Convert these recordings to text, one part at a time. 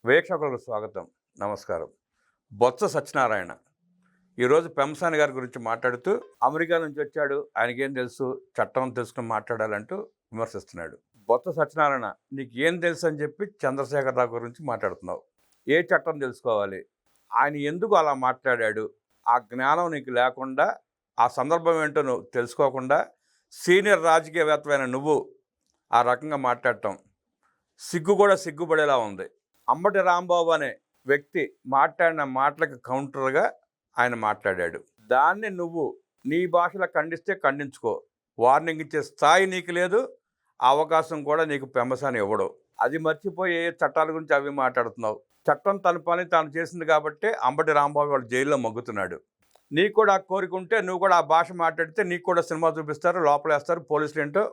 వీక్షకులకు స్వాగతం. నమస్కారం. బొత్స సత్యనారాయణ ఈరోజు పెంసాని గారి గురించి మాట్లాడుతూ అమెరికా నుంచి వచ్చాడు, ఆయనకేం తెలుసు, చట్టం తెలుసుకుని మాట్లాడాలంటూ విమర్శిస్తున్నాడు. బొత్స సత్యనారాయణ, నీకు ఏం తెలుసు అని చెప్పి చంద్రశేఖరరావు గురించి మాట్లాడుతున్నావు. ఏ చట్టం తెలుసుకోవాలి, ఆయన ఎందుకు అలా మాట్లాడాడు, ఆ జ్ఞానం నీకు లేకుండా, ఆ సందర్భం ఏంటో నువ్వు తెలుసుకోకుండా సీనియర్ రాజకీయవేత్తమైన నువ్వు ఆ రకంగా మాట్లాడటం సిగ్గుపడేలా ఉంది. అంబటి రాంబాబు అనే వ్యక్తి మాట్లాడిన మాటలకు కౌంటర్గా ఆయన మాట్లాడాడు. దాన్ని నువ్వు నీ భాషలో ఖండిస్తే ఖండించుకో, వార్నింగ్ ఇచ్చే స్థాయి నీకు లేదు, అవకాశం కూడా నీకు పెంబసాని ఇవ్వడు. అది మర్చిపోయి చట్టాల గురించి అవి మాట్లాడుతున్నావు. చట్టం తన పని తాను చేసింది కాబట్టి అంబటి రాంబాబు వాళ్ళు జైల్లో మగ్గుతున్నాడు. నీకు కూడా ఆ కోరిక ఉంటే నువ్వు కూడా ఆ భాష మాట్లాడితే నీకు కూడా సినిమా చూపిస్తారు, లోపలేస్తారు. పోలీసులు ఏంటో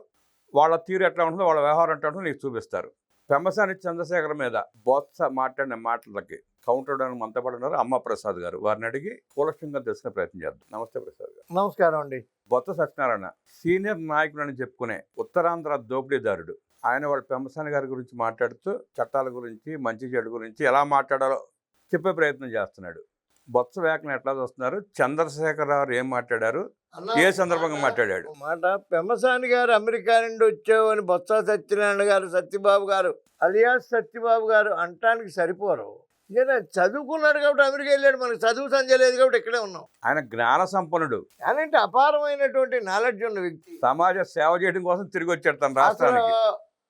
వాళ్ళ తీరు ఎట్లా ఉంటుందో, వాళ్ళ వ్యవహారం ఎట్లా ఉంటుందో నీకు చూపిస్తారు. పెంబసాని చంద్రశేఖర్ మీద బొత్స మాట్లాడిన మాటలకి కౌంటర్ అవడానికి మనతో పాటు ఉన్నారు అమ్మ ప్రసాద్ గారు. వారిని అడిగి కూలక్షంగా తెలుసుకునే ప్రయత్నం చేద్దాం. నమస్తే ప్రసాద్ గారు. నమస్కారం అండి. బొత్స సత్యనారాయణ సీనియర్ నాయకుడు అని చెప్పుకునే ఉత్తరాంధ్ర దోపిడీదారుడు. ఆయన వాళ్ళ పెంబసాని గారి గురించి మాట్లాడుతూ చట్టాల గురించి, మంచి చెడు గురించి ఎలా మాట్లాడాలో చెప్పే ప్రయత్నం చేస్తున్నాడు. బొత్స వ్యాఖ్యలు ఎట్లా చూస్తున్నారు, చంద్రశేఖరరావు ఏం మాట్లాడారు, ఏ సందర్భంగా మాట్లాడాడు మాట? పెంబసాని గారు అమెరికా నుండి వచ్చావు అని బొత్స సత్యనారాయణ గారు, సత్యబాబు గారు అలియాస్ సత్యబాబు గారు అంటానికి సరిపోరు. ఈయన చదువుకున్నాడు కాబట్టి అమెరికా వెళ్ళాడు, మనకు చదువు సంజయ్ లేదు కాబట్టి ఇక్కడే ఉన్నాం. ఆయన జ్ఞాన సంపన్నుడు, అంటే అపారమైనటువంటి నాలెడ్జ్ ఉన్న వ్యక్తి, సమాజ సేవ చేయడం కోసం తిరిగి వచ్చాడు తన రాష్ట్రానికి.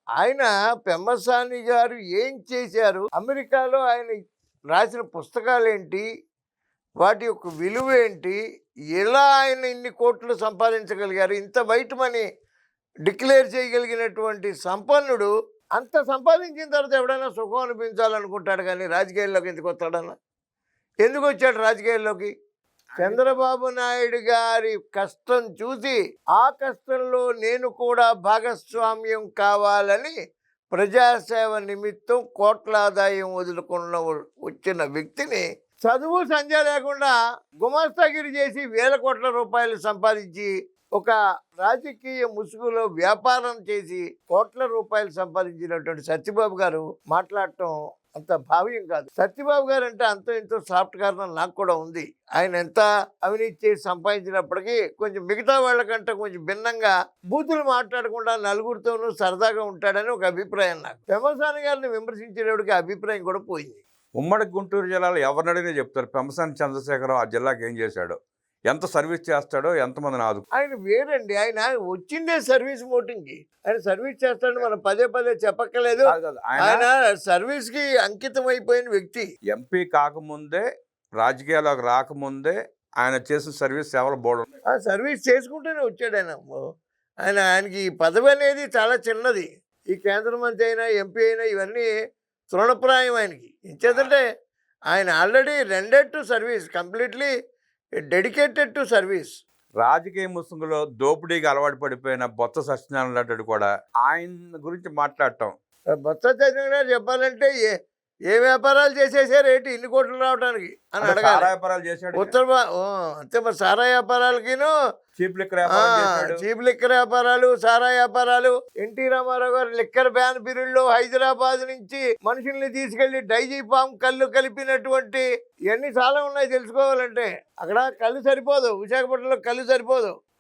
ఆయన పెంబసాని గారు ఏం చేశారు, అమెరికాలో ఆయన రాసిన పుస్తకాలు ఏంటి, వాటి యొక్క విలువ ఏంటి, ఎలా ఆయన ఇన్ని కోట్లు సంపాదించగలిగారు, ఇంత బయట మనీ డిక్లేర్ చేయగలిగినటువంటి సంపన్నుడు అంత సంపాదించిన తర్వాత ఎవడైనా సుఖం అనిపించాలనుకుంటాడు కానీ రాజకీయాల్లోకి ఎందుకు వస్తాడన్నా? ఎందుకు వచ్చాడు రాజకీయాల్లోకి? చంద్రబాబు నాయుడు గారి కష్టం చూసి ఆ కష్టంలో నేను కూడా భాగస్వామ్యం కావాలని ప్రజాసేవ నిమిత్తం కోట్ల ఆదాయం వదులుకున్న వచ్చిన వ్యక్తిని చదువు సంధ్య లేకుండా గుమాస్తాగిరి చేసి వేల కోట్ల రూపాయలు సంపాదించి ఒక రాజకీయ ముసుగులో వ్యాపారం చేసి కోట్ల రూపాయలు సంపాదించినటువంటి సత్యబాబు గారు మాట్లాడటం అంత భావ్యం కాదు. సత్యబాబు గారు అంటే అంతో ఎంతో సాఫ్ట్ కారణం నాకు కూడా ఉంది. ఆయన ఎంత అవినీతి చేసి సంపాదించినప్పటికీ కొంచెం మిగతా వాళ్ళకంటే కొంచెం భిన్నంగా బూతులు మాట్లాడకుండా నలుగురితోనూ సరదాగా ఉంటాడని ఒక అభిప్రాయం నాకు. పెంబసాని గారిని విమర్శించేటప్పటికి అభిప్రాయం కూడా పోయింది. ఉమ్మడి గుంటూరు జిల్లాలో ఎవరినడిగినా చెప్తారు పెంబసాని చంద్రశేఖరరావు ఆ జిల్లాకి ఏం చేశాడో, ఎంత సర్వీస్ చేస్తాడో, ఎంతమందిని ఆదు. ఆయన వేరండి, ఆయన వచ్చిందే సర్వీస్ మోటింగ్కి. ఆయన సర్వీస్ చేస్తాడని మనం పదే చెప్పక్కలేదు. ఆయన సర్వీస్కి అంకితం అయిపోయిన వ్యక్తి. ఎంపీ కాకముందే, రాజకీయాల్లోకి రాకముందే ఆయన చేసిన సర్వీస్ సేవలు బోర్డు సర్వీస్ చేసుకుంటూనే వచ్చాడు ఆయనకి ఈ పదవి అనేది చాలా చిన్నది. ఈ కేంద్ర మంత్రి అయినా, ఎంపీ అయినా ఇవన్నీ తృణప్రాయం ఆయనకి. ఇంచేతంటే ఆయన already రెండెడ్ to service, completely dedicated to service. రాజకీయ ముసుగులో దోపిడీకి అలవాటు పడిపోయిన బొత్స సత్యనారాయణ లాంటి కూడా ఆయన గురించి మాట్లాడటం. బొత్స సత్యనారాయణ చెప్పాలంటే ఏ వ్యాపారాలు చేసేసారు ఏంటి ఇన్ని కోట్లు రావడానికి అని అడగాలి. వ్యాపారాలు చేశాడు అంతే మరి. సారా వ్యాపారాలకిను చీప్ లిక్కర్ వ్యాపారాలు, సారా వ్యాపారాలు. ఎన్టీ రామారావు గారు లిక్కర్ బ్యాన్ పీరియడ్ లో హైదరాబాద్ నుంచి మనుషుల్ని తీసుకెళ్లి డైజీ ఫామ్ కళ్ళు కలిపినటువంటి ఇవన్నీ చాలా ఉన్నాయి తెలుసుకోవాలంటే. అక్కడ కళ్ళు సరిపోదు, విశాఖపట్నంలో కళ్ళు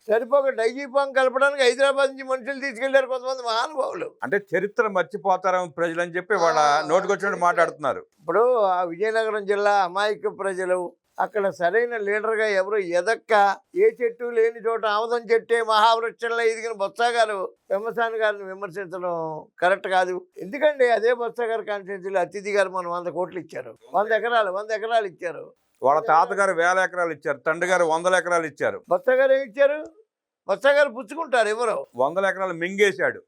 సరిపోక డైజీ ఫామ్ కలపడానికి హైదరాబాద్ నుంచి మనుషులు తీసుకెళ్లారు కొంతమంది మహానుభావులు. అంటే చరిత్ర మర్చిపోతారేమో ప్రజలు అని చెప్పి వాళ్ళ నోటికొచ్చినట్టు మాట్లాడుతున్నారు. ఇప్పుడు ఆ విజయనగరం జిల్లా అమాయక ప్రజలు, అక్కడ సరైన లీడర్గా ఎవరు ఎదక్క, ఏ చెట్టు లేని చోట ఆముదం చెట్టే మహావృక్షంలో ఎదిగిన బొత్స గారు పెంబసాని గారిని విమర్శించడం కరెక్ట్ కాదు. ఎందుకంటే అదే బొత్స గారి కాన్స్టిట్యూన్సీలో అతిథి గారు మనం 100 కోట్లు ఇచ్చారు, 100 ఎకరాలు ఇచ్చారు. వాళ్ళ తాతగారు 1000 ఎకరాలు ఇచ్చారు, తండ్రి గారు 100 ఎకరాలు ఇచ్చారు. బొత్స గారు ఏమి ఇచ్చారు? బొత్స గారు పుచ్చుకుంటారు ఎవరు? 100 ఎకరాలు మింగేశాడు.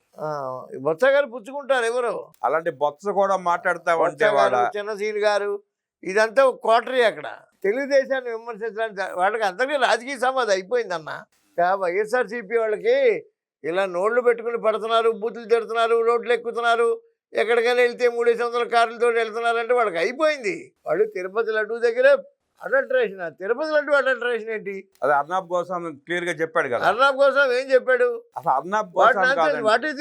బొత్స గారు పుచ్చుకుంటారు ఎవరు? అలాంటి బొత్స కూడా మాట్లాడతావంటే చిన్నసీని గారు ఇదంతా ఒక కోటరీ. అక్కడ తెలుగుదేశాన్ని విమర్శించడానికి వాళ్ళకి అందరికీ రాజకీయ సమాధి అయిపోయిందన్న. వైఎస్ఆర్సీపీ వాళ్ళకి ఇలా నోళ్లు పెట్టుకుని పడుతున్నారు, బూతులు తిడుతున్నారు, రోడ్లు ఎక్కుతున్నారు, ఎక్కడికైనా వెళ్తే 300 కార్లతో వెళ్తున్నారంటే వాళ్ళకి అయిపోయింది. వాళ్ళు తిరుపతి లడ్డూ దగ్గర అడల్ట్రేషన్, తిరుపతి లడ్డు అడల్ట్రేషన్ ఏంటి? అది అర్నాబ్ గోస్వామి క్లియర్ గా చెప్పాడు కదా. అర్నాబ్ గోస్వామి ఏం చెప్పాడు? అసలు Arnab Goswami what is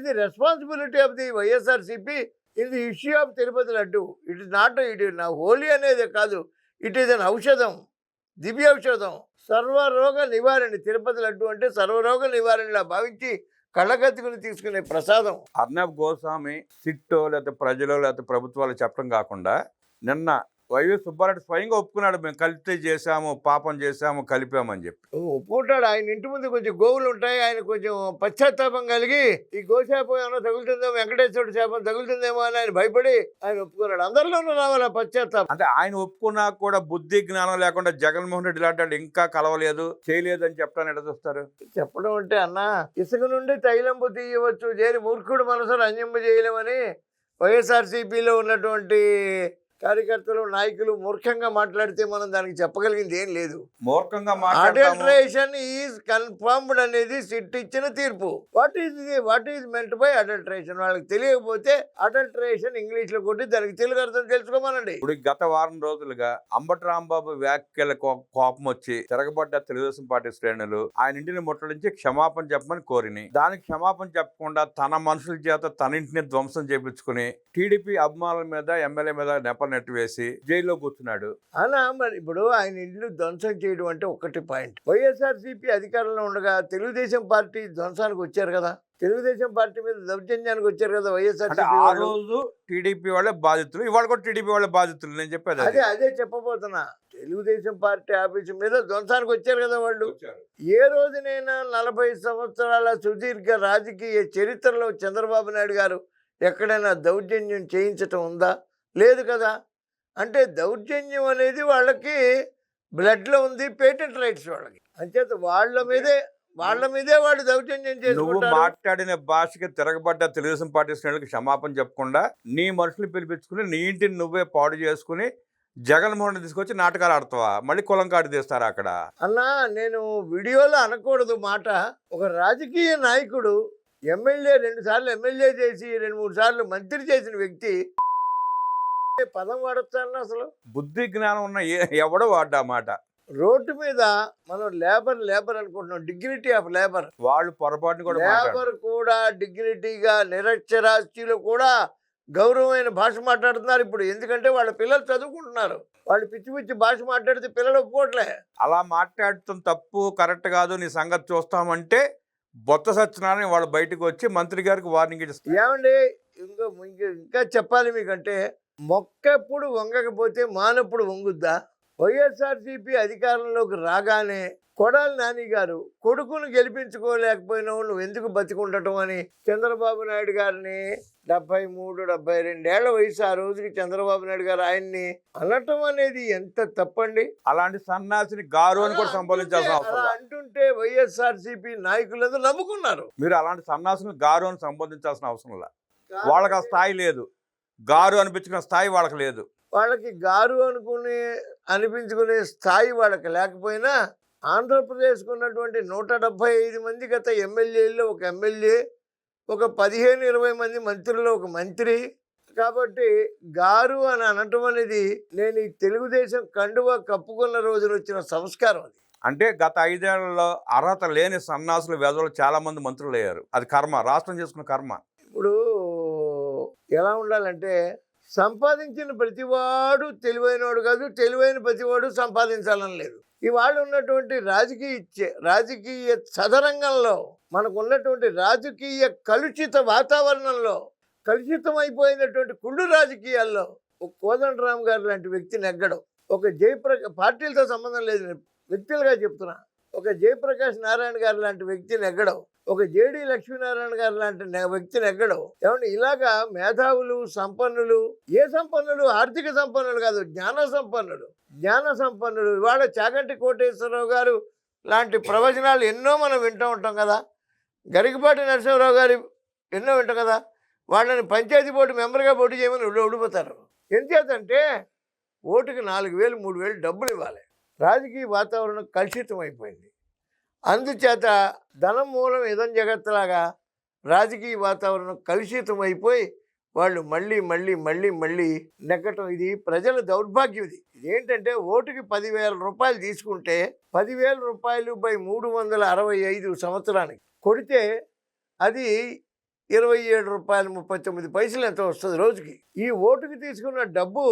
the responsibility of the YSRCP ఇది issue of Tirupati laddu. It is not it నా హోలీ అనేది కాదు. ఇట్ ఈస్ అన్ ఔషధం, దివ్య ఔషధం, సర్వరోగ నివారణ. తిరుపతి లడ్డు అంటే సర్వరోగ నివారణలా భావించి కళ్ళగత్తుకుని తీసుకునే ప్రసాదం. అర్నబ్ గోస్వామి సిట్టో లేకపోతే ప్రజలు లేకపోతే ప్రభుత్వాలు చెప్పడం కాకుండా నిన్న వైఎస్ సుబ్బారెడ్డి స్వయంగా ఒప్పుకున్నాడు, మేము కలిసి చేశాము, పాపం చేశాము, కలిపామని చెప్పి. ఒప్పుకుంటాడు. ఆయన ఇంటి ముందు కొంచెం గోవులు ఉంటాయి. ఆయన కొంచెం పశ్చాత్తాపం కలిగి ఈ గోశాపం ఏమైనా తగులుతుందేమో, వెంకటేశ్వరుడు శాపం తగులుతుందేమో అని ఆయన భయపడి ఆయన ఒప్పుకున్నాడు. అందరిలోనూ రావాలి ఆ పశ్చాత్తాపం. అంటే ఆయన ఒప్పుకున్నా కూడా బుద్ధి జ్ఞానం లేకుండా జగన్మోహన్ రెడ్డి లాంటి వాళ్ళు ఇంకా కలవలేదు, చేయలేదు అని చెప్పడానికి ఎట్లా చూస్తారు? చెప్పడం అంటే అన్న, ఇసుక నుండి తైలంబు తీయవచ్చు, చేరి మూర్ఖుడు మనసును అంజంబు చేయలేమని వైఎస్ఆర్సీపీలో ఉన్నటువంటి కార్యకర్తలు, నాయకులు మూర్ఖంగా మాట్లాడితే మనం దానికి చెప్పగలిగింది ఏం లేదు. మూర్ఖంగా అడల్ట్రేషన్ ఈజ్ కన్ఫర్మ్డ్ అనేది సిట్ ఇచ్చిన తీర్పు. What is meant by adulteration? వాళ్ళకి తెలియకపోతే అడల్ట్రేషన్ ఇంగ్లీష్ లో కొట్టి దానికి తెలుగు అర్థం తెలుసుకోమనండి. ఇప్పుడు గత వారం రోజులుగా అంబటి రాంబాబు వ్యాఖ్యల కోపం వచ్చి తిరగబడ్డ తెలుగుదేశం పార్టీ శ్రేణులు ఆయన ఇంటిని ముట్టడించి క్షమాపణ చెప్పమని కోరిని. దానికి క్షమాపణ చెప్పకుండా తన మనుషుల చేత తన ఇంటిని ధ్వంసం చేపించుకుని టీడీపీ అభిమానుల మీద, ఎమ్మెల్యే మీద నెప నెట్టు వేసి జైల్లో కూర్చున్నాడు. అలా మరి ఇప్పుడు ఆయన ఇల్లు ధ్వంసం చేయడం అంటే ఒకటి పాయింట్. వైఎస్ఆర్సీపీ అధికారంలో ఉండగా తెలుగుదేశం పార్టీ ధ్వంసానికి వచ్చారు కదా, తెలుగుదేశం పార్టీ మీద దౌర్జన్యానికి వచ్చారు కదా వైఎస్ఆర్సీపీ. ఆ రోజు టీడీపీ వాళ్ళే బాధితులు, ఇవాళ కూడా టీడీపీ వాళ్ళే బాధితులు. నేను చెప్పేది అదే చెప్పబోతున్నా. తెలుగుదేశం పార్టీ ఆఫీసు మీద ధ్వంసానికి వచ్చారు కదా వాళ్ళు. ఏ రోజునైనా 40 సంవత్సరాల సుదీర్ఘ రాజకీయ చరిత్రలో చంద్రబాబు నాయుడు గారు ఎక్కడైనా దౌర్జన్యం చేయించటం ఉందా? లేదు కదా. అంటే దౌర్జన్యం అనేది వాళ్ళకి బ్లడ్లో ఉంది, పేటెంట్ రైట్స్ వాళ్ళకి. అంచేత వాళ్ళ మీదే వాళ్ళు దౌర్జన్యం చేసుకుంటారు. మాట్లాడిన భాషకి తిరగబడ్డ తెలుగుదేశం పార్టీ శ్రేణులకు క్షమాపణ చెప్పకుండా నీ మనుషులు పిలిపించుకుని నీ ఇంటిని నువ్వే పాడు చేసుకుని జగన్మోహన్ రెడ్డి తీసుకొచ్చి నాటకాలు ఆడతావా? మళ్ళీ కులం కాడి తీస్తారా అక్కడ? అన్నా, నేను వీడియోలో అనకూడదు మాట. ఒక రాజకీయ నాయకుడు ఎమ్మెల్యే 2 సార్లు ఎమ్మెల్యే చేసి 2-3 సార్లు మంత్రి చేసిన వ్యక్తి పదం వాడతాను. అసలు బుద్ధి జ్ఞానం ఉన్న ఎవడో వాడ్డా మాట. రోడ్డు మీద మనం లేబర్ అనుకుంటున్నాం, డిగ్నిటీ ఆఫ్ లేబర్. వాళ్ళు పొరపాటుని కూడా లేబర్ కూడా డిగ్నిటీగా, నిరక్షరాస్యులు కూడా గౌరవమైన భాష మాట్లాడుతున్నారు ఇప్పుడు. ఎందుకంటే వాళ్ళ పిల్లలు చదువుకుంటున్నారు. వాళ్ళు పిచ్చి పిచ్చి భాష మాట్లాడితే పిల్లలు ఒప్పుకోవట్లే. అలా మాట్లాడటం తప్పు, కరెక్ట్ కాదు, నీ సంగతి చూస్తామంటే బొత్స సత్యనారాయణ వాళ్ళు బయటకు వచ్చి మంత్రి గారికి వార్నింగ్ ఇస్తారు. ఏమండి, ఇంకా చెప్పాలి మీకంటే, మొక్కెప్పుడు వంగకపోతే మానప్పుడు వంగుద్దా? వైఎస్ఆర్సీపీ అధికారంలోకి రాగానే కొడాలి నాని గారు కొడుకును గెలిపించుకోలేకపోయినా నువ్వు ఎందుకు బతికుండటం అని చంద్రబాబు నాయుడు గారిని 73-72 ఏళ్ల వయసు ఆ రోజుకి చంద్రబాబు నాయుడు గారు ఆయన్ని అనటం అనేది ఎంత తప్పండి. అలాంటి సన్నాసిని గారు అని కూడా సంబోధించాల్సిన అవసరం. అంటుంటే వైఎస్ఆర్సీపీ నాయకులందరూ నమ్ముకున్నారు. మీరు అలాంటి సన్నాసిని గారు అని సంబోధించాల్సిన అవసరం లేదు. వాళ్ళకి ఆ స్థాయి లేదు. గారు అనిపించుకునే స్థాయి వాళ్ళకి లేదు. వాళ్ళకి గారు అనిపించుకునే స్థాయి వాళ్ళకి లేకపోయినా ఆంధ్రప్రదేశ్కు ఉన్నటువంటి 175 మంది గత ఎమ్మెల్యేల్లో ఒక ఎమ్మెల్యే, ఒక 15-20 మంది మంత్రుల్లో ఒక మంత్రి. కాబట్టి గారు అని అనటం అనేది నేను ఈ తెలుగుదేశం కండువా కప్పుకున్న రోజున వచ్చిన సంస్కారం. అది అంటే గత 5 ఏళ్లలో అర్హత లేని సన్నాసులు, వెధవలు చాలా మంది మంత్రులు అయ్యారు. అది కర్మ, రాష్ట్రం చేసుకున్న కర్మ. ఇప్పుడు ఎలా ఉండాలంటే, సంపాదించిన ప్రతివాడు తెలివైనవాడు కాదు, తెలివైన ప్రతివాడు సంపాదించాలని లేదు. ఇవాళ ఉన్నటువంటి రాజకీయ చదరంగంలో, మనకు ఉన్నటువంటి రాజకీయ కలుషిత వాతావరణంలో, కలుషితమైపోయినటువంటి కుళ్ళు రాజకీయాల్లో ఒక కోదండరామ్ గారు లాంటి వ్యక్తి నెగ్గడం, ఒక పార్టీలతో సంబంధం లేదు, వ్యక్తులుగా చెప్తున్నా, ఒక జయప్రకాష్ నారాయణ గారు లాంటి వ్యక్తి నెగ్గడం, ఒక జేడి లక్ష్మీనారాయణ గారు లాంటి వ్యక్తి నెగ్గడం. ఏమంటే ఇలాగా మేధావులు, సంపన్నులు, ఏ సంపన్నులు? ఆర్థిక సంపన్నులు కాదు, జ్ఞాన సంపన్నులు. ఇవాళ చాగంటి కోటేశ్వరరావు గారు లాంటి ప్రవచనాలు ఎన్నో మనం వింటూ ఉంటాం కదా. గరికపాటి నరసింహరావు గారు ఎన్నో వింటాం కదా. వాళ్ళని పంచాయతీ బోర్డు మెంబర్గా పోటీ చేయమని ఓడిపోతారు. ఎంచేతంటే ఓటుకి 4,000, 3,000 డబ్బులు ఇవ్వాలి. రాజకీయ వాతావరణం కలుషితం అయిపోయింది. అందుచేత ధనం మూలం ఇదం జగత్తులాగా రాజకీయ వాతావరణం కలుషితం అయిపోయి వాళ్ళు మళ్ళీ నెగ్గటం. ఇది ప్రజల దౌర్భాగ్యం. ఇది ఏంటంటే, ఓటుకి 10,000 రూపాయలు తీసుకుంటే 10,000 రూపాయలు బై 365 సంవత్సరానికి కొడితే అది రూపాయలు ఎంత వస్తుంది రోజుకి. ఈ ఓటుకి తీసుకున్న డబ్బు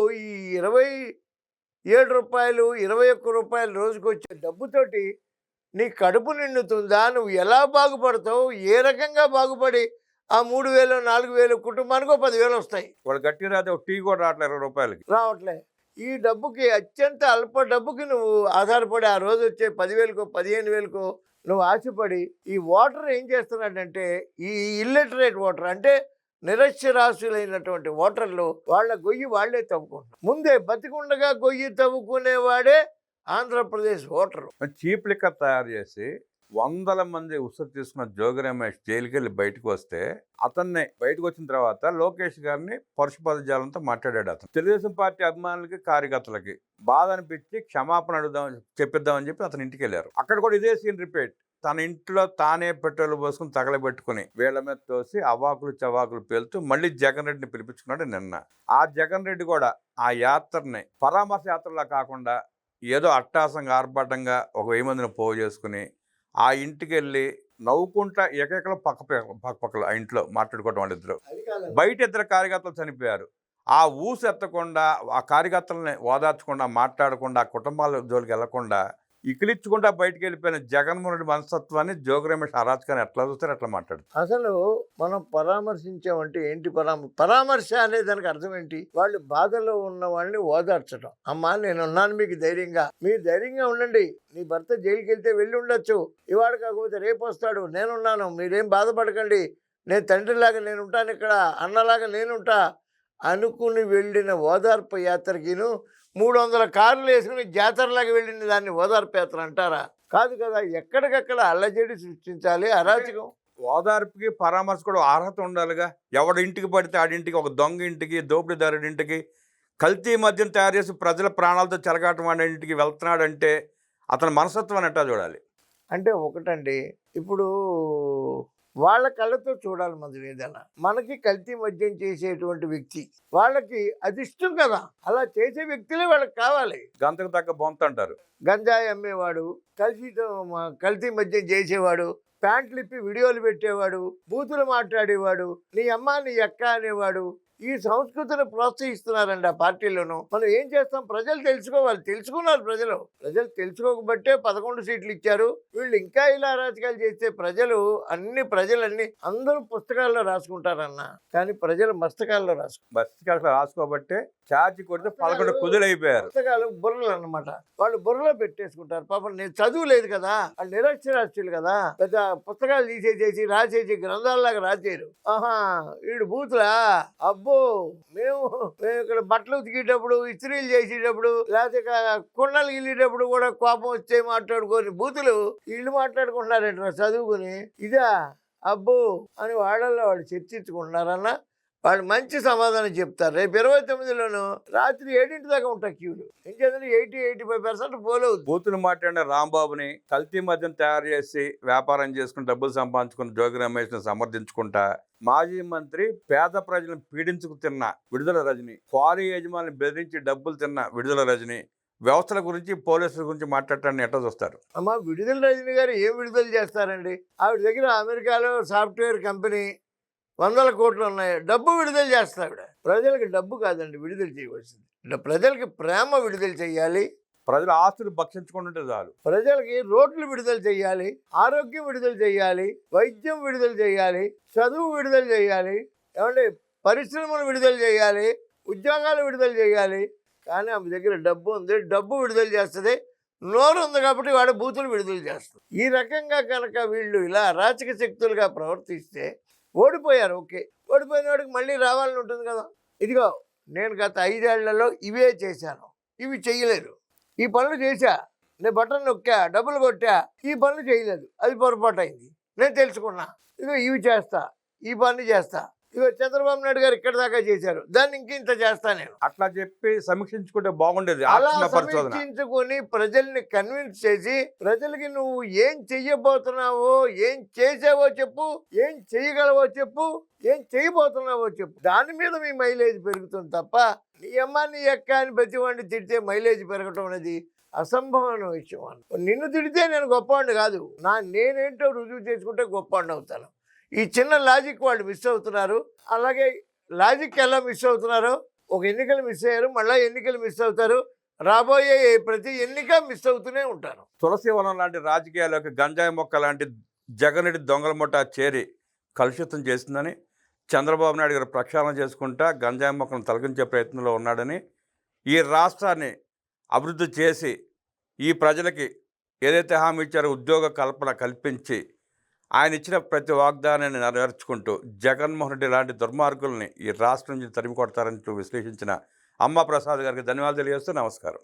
ఈ రూపాయలు 21 రోజుకి వచ్చే డబ్బుతోటి నీ కడుపు నిండుతుందా? నువ్వు ఎలా బాగుపడతావు? ఏ రకంగా బాగుపడి ఆ 3000 4000 కుటుంబానికో 10,000 వస్తాయి. వాళ్ళు గట్టి రాతే ఒక టీ కూడా రావట్లేదు 20 రూపాయలకి. రావట్లే. ఈ డబ్బుకి అత్యంత అల్ప డబ్బుకి నువ్వు ఆధారపడి ఆ రోజు వచ్చే 10,000కో 15,000కో నువ్వు ఆశపడి ఈ ఓటర్ ఏం చేస్తున్నాడంటే ఈ ఇల్లిటరేట్ ఓటర్ అంటే నిరక్షరాస్యులైనటువంటి ఓటర్లు వాళ్ళ గొయ్యి వాళ్ళే తవ్వుకుంటున్నారు. ముందే బతికుండగా గొయ్యి తవ్వుకునేవాడే ఆంధ్రప్రదేశ్ ఓటరు. చీప్ లిక్కర్ తయారు చేసి 100 మంది ఉసురు తీసుకున్న జోగి రమేష్ జైలుకి వెళ్ళి బయటకు వస్తే అతన్ని బయటకు వచ్చిన తర్వాత లోకేష్ గారిని పరుష పదజాలంతో మాట్లాడాడు. అతను తెలుగుదేశం పార్టీ అభిమానులకి కార్యకర్తలకి బాధ అనిపించి క్షమాపణ చెప్పిద్దామని చెప్పి అతని ఇంటికి వెళ్ళారు. అక్కడ కూడా ఇదే సీన్ రిపీట్. తన ఇంట్లో తానే పెట్రోల్ పోసుకుని తగలబెట్టుకుని వీళ్ళ మీద తోసి అవాకులు చవాకులు పేలుతూ మళ్ళీ జగన్ రెడ్డిని పిలిపించుకున్నాడు నిన్న. ఆ జగన్ రెడ్డి కూడా ఆ యాత్రని పరామర్శ యాత్రలా కాకుండా ఏదో అట్టాసంగా ఆర్భాటంగా ఒక 1000 మందిని పోగు చేసుకుని ఆ ఇంటికి వెళ్ళి నవ్వుకుంటా ఏకైకలో పక్కపక్కలు ఆ ఇంట్లో మాట్లాడుకోవటం వాళ్ళిద్దరు. బయట 2 కార్యకర్తలు చనిపోయారు. ఆ ఊసు ఎత్తకుండా ఆ కార్యకర్తలని ఓదార్చకుండా మాట్లాడకుండా ఆ కుటుంబాల జోలికి వెళ్లకుండా ఇకిలిచ్చుకుంటా బయటికి వెళ్ళిపోయిన జగన్మోహన్ రెడ్డి మనస్తత్వాన్ని జోగి రమేష్ అరాచకాన్ని ఎట్లా చూస్తారు అట్లా మాట్లాడుతారు. అసలు మనం పరామర్శించామంటే ఏంటి? పరామర్శ అనే దానికి అర్థం ఏంటి? వాళ్ళు బాధలో ఉన్న వాళ్ళని ఓదార్చడం. అమ్మా నేనున్నాను మీకు ధైర్యంగా, మీరు ధైర్యంగా ఉండండి. నీ భర్త జైలుకి వెళ్తే వెళ్ళి ఉండొచ్చు, ఇవాళ కాకపోతే రేపు వస్తాడు, నేనున్నాను, మీరేం బాధపడకండి, నేను తండ్రిలాగా నేను ఉంటాను, ఇక్కడ అన్నలాగా నేనుంటా అనుకుని వెళ్ళిన ఓదార్పు యాత్రకిను 300 కార్లు వేసుకుని జాతరలాగా వెళ్ళిన దాన్ని ఓదార్పు యాత్ర అంటారా? కాదు కదా. ఎక్కడికక్కడ అల్లజడి సృష్టించాలి, అరాచకం. ఓదార్పుకి పరామర్శ కూడా అర్హత ఉండాలిగా. ఎవడి ఇంటికి పడితే ఆడింటికి, ఒక దొంగ ఇంటికి, దోపిడీదారుడి ఇంటికి, కల్తీ మద్యం తయారు చేసి ప్రజల ప్రాణాలతో చెలగాటం వాడి ఇంటికి వెళ్తున్నాడంటే అతని మనస్తత్వాన్ని ఎట్టా చూడాలి? అంటే ఒకటండి, ఇప్పుడు వాళ్ళ కళ్ళతో చూడాలి మనం ఏదైనా. మనకి కల్తీ మద్యం చేసేటువంటి వ్యక్తి వాళ్ళకి అది ఇష్టం కదా, అలా చేసే వ్యక్తులే వాళ్ళకి కావాలి. గంతకు తగ్గ బొంత అంటారు. గంజాయి అమ్మేవాడు, కల్తీ మద్యం చేసేవాడు, ప్యాంట్లు ఇప్పి వీడియోలు పెట్టేవాడు, బూతులు మాట్లాడేవాడు, నీ అమ్మ నీ అక్క అనేవాడు, ఈ సంస్కృతిని ప్రోత్సహిస్తున్నారండి ఆ పార్టీలోనూ. మనం ఏం చేస్తాం? ప్రజలు తెలుసుకోవాలి. తెలుసుకున్నారు ప్రజలు తెలుసుకోకబట్టే 11 సీట్లు ఇచ్చారు. వీళ్ళు ఇంకా ఇలా అరాచకాలు చేస్తే ప్రజలన్నీ అందరూ పుస్తకాల్లో రాసుకుంటారన్న, కానీ ప్రజలు మస్తకాల్లో రాసుకోబట్టే చాచి కొడితే 11 కుదులైపోయారు. పుస్తకాలు బుర్రలు అన్నమాట. వాళ్ళు బుర్రలో పెట్టేసుకుంటారు. పాపం నేను చదువు లేదు కదా, వాళ్ళు నిరక్షరాస్యులు కదా, పెద్ద పుస్తకాలు తీసేసేసి రాసేసి గ్రంథాలలాగా రాసేరు. ఆహా వీడు బూతులా, అబ్బో మేము ఇక్కడ బట్టలు ఉతికేటప్పుడు, ఇస్త్రీలు చేసేటప్పుడు, లేకపోతే కుండలు గిల్లేటప్పుడు కూడా కోపం వచ్చే మాట్లాడుకొని బూతులు వీళ్ళు మాట్లాడుకుంటున్నారంట చదువుకుని. ఇదా అబ్బో అని వాళ్ళల్లో వాళ్ళు చర్చించుకుంటున్నారన్న. వాళ్ళు మంచి సమాధానం చెప్తారు. రేపు 29లోనూ రాత్రి 7 దాకా ఉంటాయి క్యూలు. ఇంకేదంటే 80-85% పోలేదు. బూతులు మాట్లాడిన రాంబాబుని కల్తీ మద్యం తయారు చేసి వ్యాపారం చేసుకుని డబ్బులు సంపాదించుకున్న జోగి రమేష్ని సమర్థించుకుంటా మాజీ మంత్రి పేద ప్రజలను పీడించుకు తిన్న విడుదల రజని, క్వారీ యజమాని బెదిరించి డబ్బులు తిన్న విడుదల రజని, వ్యవస్థల గురించి పోలీసుల గురించి మాట్లాడటాన్ని ఎట్లా చూస్తారు? అమ్మ విడుదల రజని గారు ఏం విడుదల చేస్తారండి? ఆవిడ దగ్గర అమెరికాలో సాఫ్ట్వేర్ కంపెనీ 100 కోట్లు ఉన్నాయి. డబ్బు విడుదల చేస్తారు ఆవిడ. ప్రజలకు డబ్బు కాదండి విడుదల చేయవలసింది, ప్రజలకి ప్రేమ విడుదల చేయాలి. ప్రజల ఆస్తులు భక్షించుకుంటుంటే చాలు. ప్రజలకి రోడ్లు విడుదల చేయాలి, ఆరోగ్యం విడుదల చేయాలి, వైద్యం విడుదల చేయాలి, చదువు విడుదల చేయాలి, ఏమంటే పరిశ్రమలు విడుదల చేయాలి, ఉద్యోగాలు విడుదల చేయాలి. కానీ ఆమె దగ్గర డబ్బు ఉంది, డబ్బు విడుదల చేస్తుంది. నోరు ఉంది కాబట్టి వాడు బూతులు విడుదల చేస్తుంది. ఈ రకంగా కనుక వీళ్ళు ఇలా అరాచక శక్తులుగా ప్రవర్తిస్తే ఓడిపోయారు. ఓకే, ఓడిపోయిన వాడికి మళ్ళీ రావాలని ఉంటుంది కదా. ఇదిగో నేను గత 5 ఏళ్లలో ఇవే చేశాను, ఇవి చేయలేదు, ఈ పనులు చేశా, నేను బటన్ నొక్కా, డబ్బులు కొట్టా, ఈ పనులు చేయలేదు, అది పొరపాటు అయింది, నేను తెలుసుకున్నా, ఇదిగో ఇవి చేస్తా, ఈ పని చేస్తా, ఇదిగో చంద్రబాబు నాయుడు గారు ఇక్కడ దాకా చేశారు, దాన్ని ఇంకింత చేస్తా నేను, అట్లా చెప్పి సమీక్షించుకుంటే బాగుండేది. అలా సమీక్షించుకొని ప్రజల్ని కన్విన్స్ చేసి ప్రజలకి నువ్వు ఏం చెయ్యబోతున్నావో, ఏం చేసావో చెప్పు, ఏం చేయగలవో చెప్పు, ఏం చేయబోతున్నావో చెప్పు, దాని మీద మీ మైలేజ్ పెరుగుతుంది తప్ప నీ అమ్మ నీ అక్క అని ప్రతి వాడిని తిడితే మైలేజ్ పెరగటం అనేది అసంభవమైన విషయం. నిన్ను తిడితే నేను గొప్పవాడిని కాదు, నేనేంటో రుజువు చేసుకుంటే గొప్పవాడిని అవుతాను. ఈ చిన్న లాజిక్ వాళ్ళు మిస్ అవుతున్నారు. అలాగే లాజిక్ ఎలా మిస్ అవుతున్నారో, ఒక ఎన్నికలు మిస్ అయ్యారు, మళ్ళీ ఎన్నికలు మిస్ అవుతారు, రాబోయే ప్రతి ఎన్నిక మిస్ అవుతూనే ఉంటారు. తులసివనం లాంటి రాజకీయాలకు గంజాయి మొక్క లాంటి జగనెడి దొంగల ముఠా చేరి కలుషితం చేసిందని చంద్రబాబు నాయుడు గారు ప్రక్షాళన చేసుకుంటా గంజాయి మొక్కను తొలగించే ప్రయత్నంలో ఉన్నాడని, ఈ రాష్ట్రాన్ని అభివృద్ధి చేసి ఈ ప్రజలకి ఏదైతే హామీ ఇచ్చారో ఉద్యోగ కల్పన కల్పించి ఆయన ఇచ్చిన ప్రతి వాగ్దానాన్ని నెరవేర్చుకుంటూ జగన్మోహన్ రెడ్డి లాంటి దుర్మార్గుల్ని ఈ రాష్ట్రం నుంచి తరిమి కొడతారని విశ్లేషించిన అమ్మ ప్రసాద్ గారికి ధన్యవాదాలు తెలియజేస్తూ నమస్కారం.